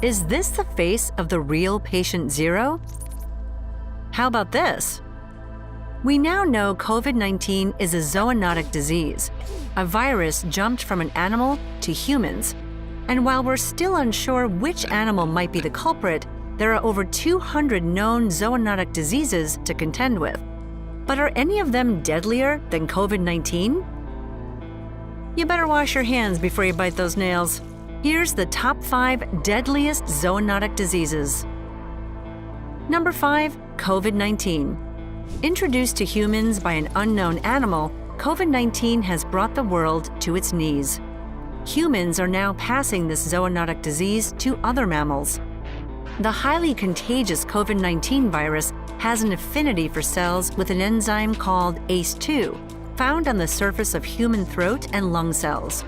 Is this the face of the real patient zero? How about this? We now know COVID-19 is a zoonotic disease. A virus jumped from an animal to humans. And while we're still unsure which animal might be the culprit, there are over 200 known zoonotic diseases to contend with. But are any of them deadlier than COVID-19? You better wash your hands before you bite those nails. Here's the top 5 deadliest zoonotic diseases. Number 5, COVID-19. Introduced to humans by an unknown animal, COVID-19 has brought the world to its knees. Humans are now passing this zoonotic disease to other mammals. The highly contagious COVID-19 virus has an affinity for cells with an enzyme called ACE2, found on the surface of human throat and lung cells.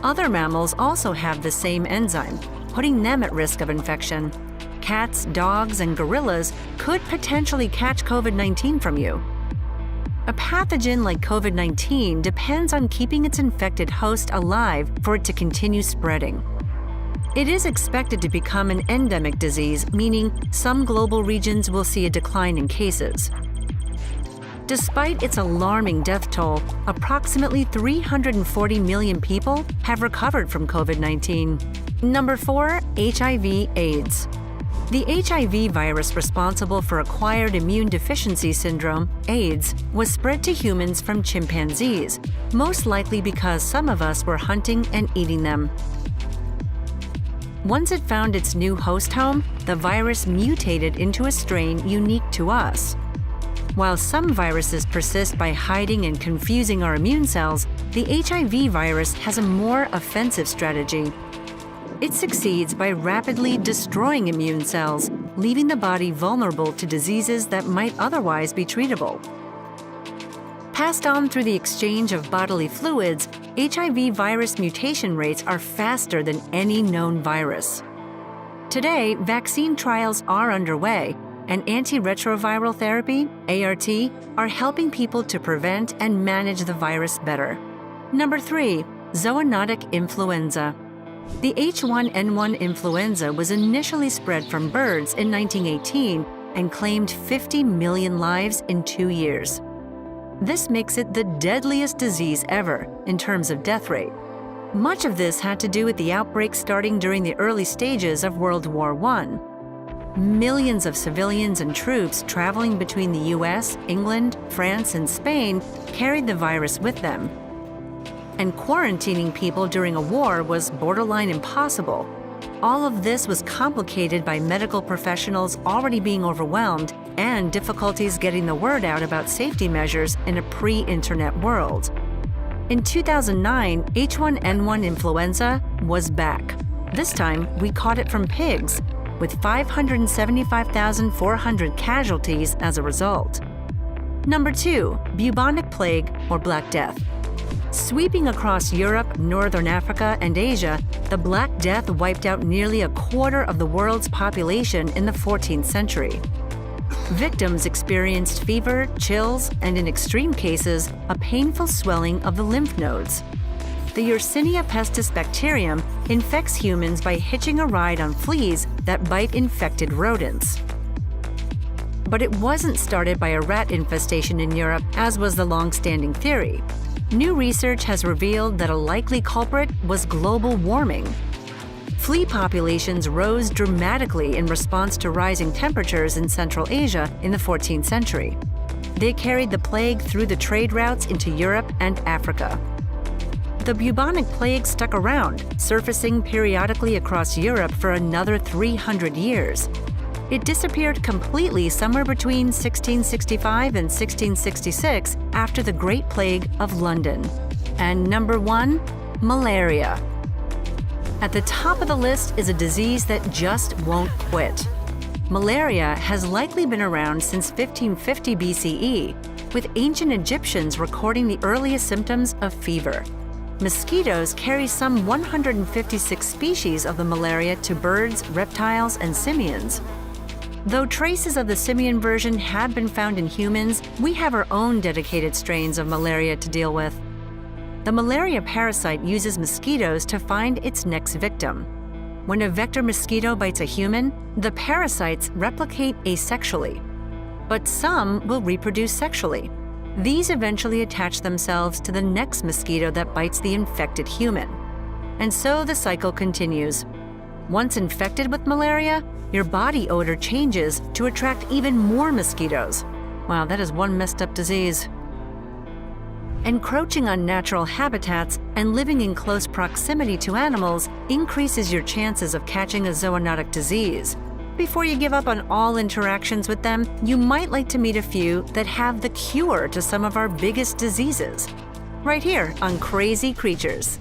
Other mammals also have the same enzyme, putting them at risk of infection. Cats, dogs, and gorillas could potentially catch COVID-19 from you. A pathogen like COVID-19 depends on keeping its infected host alive for it to continue spreading. It is expected to become an endemic disease, meaning some global regions will see a decline in cases. Despite its alarming death toll, approximately 340 million people have recovered from COVID-19. Number 4, HIV/AIDS. The HIV virus responsible for acquired immune deficiency syndrome, AIDS, was spread to humans from chimpanzees, most likely because some of us were hunting and eating them. Once it found its new host home, the virus mutated into a strain unique to us. While some viruses persist by hiding and confusing our immune cells, the HIV virus has a more offensive strategy. It succeeds by rapidly destroying immune cells, leaving the body vulnerable to diseases that might otherwise be treatable. Passed on through the exchange of bodily fluids, HIV virus mutation rates are faster than any known virus. Today, vaccine trials are underway, and antiretroviral therapy, ART, are helping people to prevent and manage the virus better. Number 3, zoonotic influenza. The H1N1 influenza was initially spread from birds in 1918 and claimed 50 million lives in 2 years. This makes it the deadliest disease ever in terms of death rate. Much of this had to do with the outbreak starting during the early stages of World War I. Millions of civilians and troops traveling between the US, England, France, and Spain carried the virus with them. And quarantining people during a war was borderline impossible. All of this was complicated by medical professionals already being overwhelmed and difficulties getting the word out about safety measures in a pre-internet world. In 2009, H1N1 influenza was back. This time, we caught it from pigs, with 575,400 casualties as a result. Number 2, bubonic plague or Black Death. Sweeping across Europe, Northern Africa, and Asia, the Black Death wiped out nearly a quarter of the world's population in the 14th century. Victims experienced fever, chills, and in extreme cases, a painful swelling of the lymph nodes. The Yersinia pestis bacterium infects humans by hitching a ride on fleas that bite infected rodents. But it wasn't started by a rat infestation in Europe, as was the long-standing theory. New research has revealed that a likely culprit was global warming. Flea populations rose dramatically in response to rising temperatures in Central Asia in the 14th century. They carried the plague through the trade routes into Europe and Africa. The bubonic plague stuck around, surfacing periodically across Europe for another 300 years. It disappeared completely somewhere between 1665 and 1666 after the Great Plague of London. And number 1, malaria. At the top of the list is a disease that just won't quit. Malaria has likely been around since 1550 BCE, with ancient Egyptians recording the earliest symptoms of fever. Mosquitoes carry some 156 species of the malaria to birds, reptiles, and simians. Though traces of the simian version have been found in humans, we have our own dedicated strains of malaria to deal with. The malaria parasite uses mosquitoes to find its next victim. When a vector mosquito bites a human, the parasites replicate asexually. But some will reproduce sexually. These eventually attach themselves to the next mosquito that bites the infected human. And so the cycle continues. Once infected with malaria, your body odor changes to attract even more mosquitoes. Wow, that is one messed up disease. Encroaching on natural habitats and living in close proximity to animals increases your chances of catching a zoonotic disease. Before you give up on all interactions with them, you might like to meet a few that have the cure to some of our biggest diseases. Right here on Crazy Creatures.